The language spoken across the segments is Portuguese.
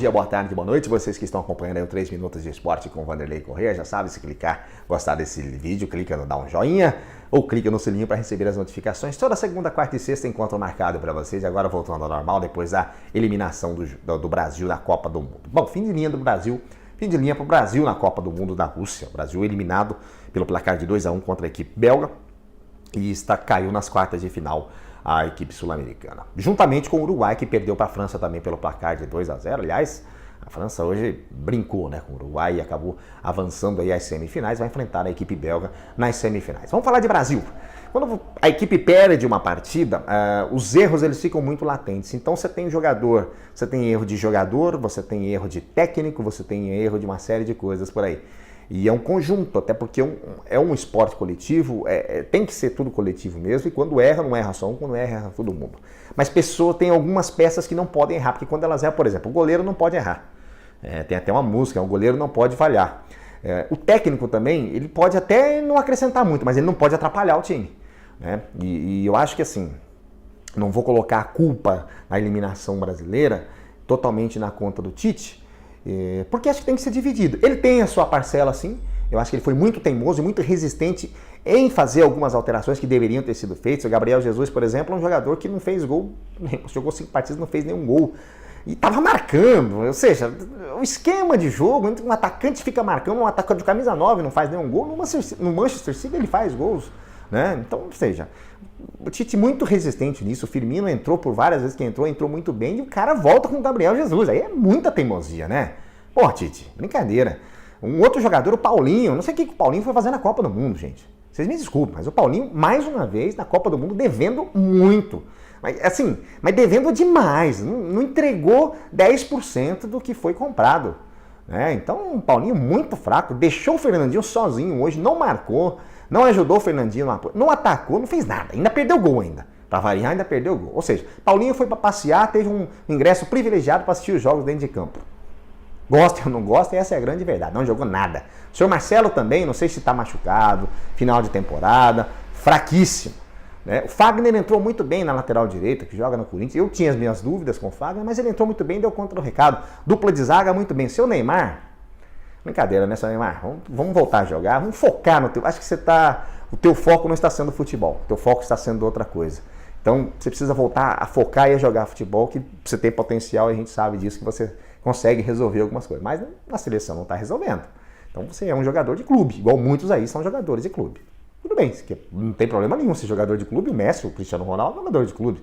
dia, boa tarde, boa noite. Vocês que estão acompanhando aí o 3 Minutos de Esporte com o Vanderlei Corrêa, já sabe, se clicar, gostar desse vídeo, clica no dar um joinha ou clica no sininho para receber as notificações. Toda segunda, quarta e sexta encontro marcado para vocês. E agora voltando ao normal, depois da eliminação do Brasil da Copa do Mundo. Bom, fim de linha do Brasil, fim de linha para o Brasil na Copa do Mundo da Rússia. O Brasil eliminado pelo placar de 2-1 contra a equipe belga e caiu nas quartas de final a equipe sul-americana. Juntamente com o Uruguai, que perdeu para a França também pelo placar de 2-0. Aliás, a França hoje brincou, né, com o Uruguai e acabou avançando aí às semifinais, vai enfrentar a equipe belga nas semifinais. Vamos falar de Brasil. Quando a equipe perde uma partida, os erros eles ficam muito latentes. Então você tem jogador, você tem erro de jogador, você tem erro de técnico, você tem erro de uma série de coisas por aí. E é um conjunto, até porque é um esporte coletivo, tem que ser tudo coletivo mesmo, e quando erra, não erra só um, quando erra todo mundo. Mas tem algumas peças que não podem errar, porque quando elas erram, por exemplo, o goleiro não pode errar. Tem até uma música, o goleiro não pode falhar. O técnico também, ele pode até não acrescentar muito, mas ele não pode atrapalhar o time. Né? E eu acho que assim, não vou colocar a culpa na eliminação brasileira totalmente na conta do Tite, porque acho que tem que ser dividido. Ele tem a sua parcela, sim. Eu acho que ele foi muito teimoso e muito resistente em fazer algumas alterações que deveriam ter sido feitas. O Gabriel Jesus, por exemplo, é um jogador que não fez gol, jogou 5 partidas, não fez nenhum gol. E estava marcando, ou seja, o esquema de jogo, um atacante fica marcando, um atacante de camisa 9 não faz nenhum gol, no Manchester City ele faz gols. Né? Então, ou seja, o Tite muito resistente nisso. O Firmino entrou por várias vezes que entrou muito bem, e o cara volta com o Gabriel Jesus. Aí é muita teimosia, né? Pô, Tite, brincadeira. Um outro jogador, o Paulinho, não sei o que o Paulinho foi fazer na Copa do Mundo, gente. Vocês me desculpem, mas o Paulinho, mais uma vez, na Copa do Mundo, devendo muito. Mas devendo demais. Não entregou 10% do que foi comprado. Né? Então, o Paulinho muito fraco, deixou o Fernandinho sozinho hoje, não marcou. Não ajudou o Fernandinho, não atacou, não fez nada. Ainda perdeu gol ainda. Pra variar, ainda perdeu gol. Ou seja, Paulinho foi para passear, teve um ingresso privilegiado para assistir os jogos dentro de campo. Gosta ou não gosta, essa é a grande verdade. Não jogou nada. O senhor Marcelo também, não sei se está machucado, final de temporada, fraquíssimo. Né? O Fagner entrou muito bem na lateral direita, que joga no Corinthians. Eu tinha as minhas dúvidas com o Fagner, mas ele entrou muito bem, deu conta do recado. Dupla de zaga muito bem. Seu Neymar... Brincadeira, né, seu Neymar? Vamos voltar a jogar, vamos focar no teu... Acho que o teu foco não está sendo futebol, o teu foco está sendo outra coisa. Então, você precisa voltar a focar e a jogar futebol, que você tem potencial e a gente sabe disso, que você consegue resolver algumas coisas. Mas na seleção não está resolvendo. Então, você é um jogador de clube, igual muitos aí são jogadores de clube. Tudo bem, não tem problema nenhum ser jogador de clube, o Messi, o Cristiano Ronaldo é jogador de clube.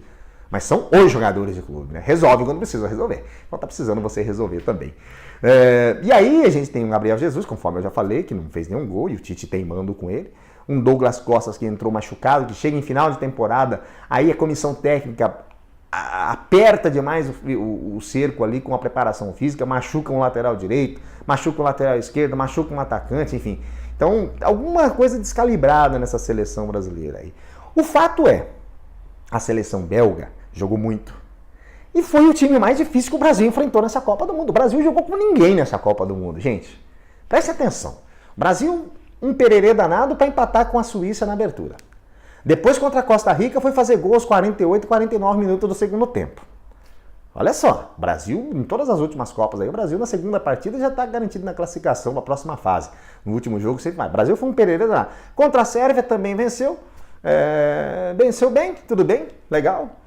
Mas são os jogadores de clube, né? Resolve quando precisa resolver. Então tá precisando você resolver também. E aí a gente tem o Gabriel Jesus, conforme eu já falei, que não fez nenhum gol, e o Tite teimando com ele. Um Douglas Costa que entrou machucado, que chega em final de temporada, aí a comissão técnica aperta demais o cerco ali com a preparação física, machuca um lateral direito, machuca um lateral esquerdo, machuca um atacante, enfim. Então, alguma coisa descalibrada nessa seleção brasileira aí. O fato é, a seleção belga jogou muito. E foi o time mais difícil que o Brasil enfrentou nessa Copa do Mundo. O Brasil jogou com ninguém nessa Copa do Mundo, gente. Preste atenção. O Brasil, um pererê danado para empatar com a Suíça na abertura. Depois, contra a Costa Rica, foi fazer gols 48 e 49 minutos do segundo tempo. Olha só, o Brasil, em todas as últimas Copas aí, o Brasil na segunda partida já está garantido na classificação para a próxima fase. No último jogo, sempre mais. O Brasil foi um pererê danado. Contra a Sérvia também venceu. Venceu bem, tudo bem, legal.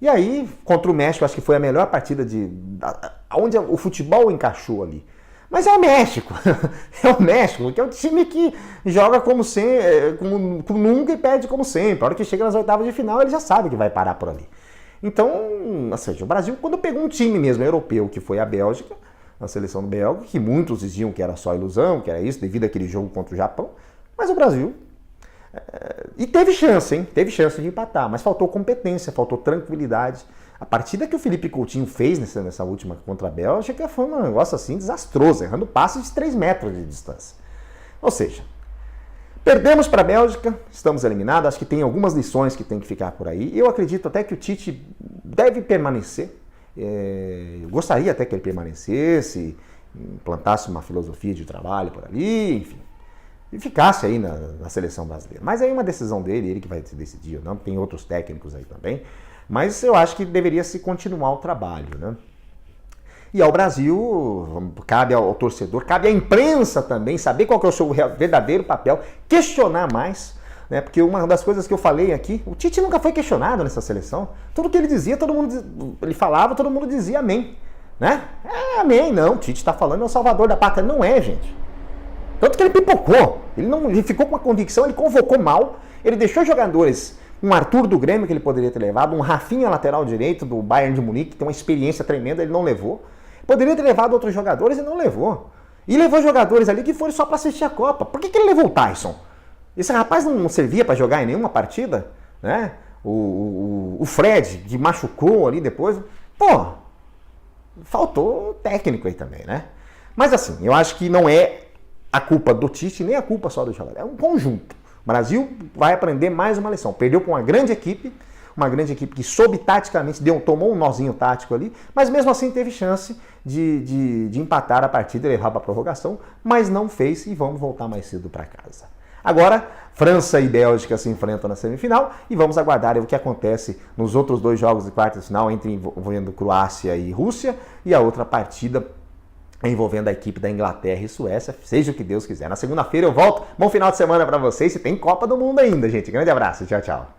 E aí, contra o México, acho que foi a melhor partida onde o futebol encaixou ali. Mas é o México, é o México, que é o time que joga como nunca e perde como sempre. A hora que chega nas oitavas de final, ele já sabe que vai parar por ali. Então, ou seja, o Brasil, quando pegou um time mesmo europeu, que foi a Bélgica, a seleção do belga, que muitos diziam que era só ilusão, que era isso, devido àquele jogo contra o Japão, mas o Brasil... E teve chance, hein? Teve chance de empatar, mas faltou competência, faltou tranquilidade. A partida que o Felipe Coutinho fez nessa última contra a Bélgica foi um negócio assim desastroso, errando passes de 3 metros de distância. Ou seja, perdemos para a Bélgica, estamos eliminados, acho que tem algumas lições que tem que ficar por aí. Eu acredito até que o Tite deve permanecer, eu gostaria até que ele permanecesse, implantasse uma filosofia de trabalho por ali, enfim. E ficasse aí na seleção brasileira. Mas aí é uma decisão dele, ele que vai decidir ou não, tem outros técnicos aí também. Mas eu acho que deveria se continuar o trabalho, né? E ao Brasil, cabe ao torcedor, cabe à imprensa também saber qual que é o seu verdadeiro papel, questionar mais, né? Porque uma das coisas que eu falei aqui, o Tite nunca foi questionado nessa seleção. Tudo que ele dizia, ele falava, todo mundo dizia amém, né? Amém, não, o Tite está falando é o salvador da pátria. Não é, gente. Tanto que ele pipocou, ele ficou com uma convicção, ele convocou mal, ele deixou jogadores, um Arthur do Grêmio que ele poderia ter levado, um Rafinha lateral direito do Bayern de Munique, que tem uma experiência tremenda, ele não levou. Poderia ter levado outros jogadores e não levou. E levou jogadores ali que foram só para assistir a Copa. Por que ele levou o Tyson? Esse rapaz não servia para jogar em nenhuma partida, né? O Fred, que machucou ali depois. Pô, faltou técnico aí também, né? Mas assim, eu acho que não é a culpa do Tite, nem a culpa só do jogador. É um conjunto. O Brasil vai aprender mais uma lição. Perdeu com uma grande equipe que soube taticamente, tomou um nozinho tático ali, mas mesmo assim teve chance de empatar a partida e levar para a prorrogação, mas não fez e vamos voltar mais cedo para casa. Agora, França e Bélgica se enfrentam na semifinal e vamos aguardar o que acontece nos outros dois jogos de quartas de final, envolvendo Croácia e Rússia, e a outra partida envolvendo a equipe da Inglaterra e Suécia, seja o que Deus quiser. Na segunda-feira eu volto. Bom final de semana para vocês e tem Copa do Mundo ainda, gente. Grande abraço. Tchau, tchau.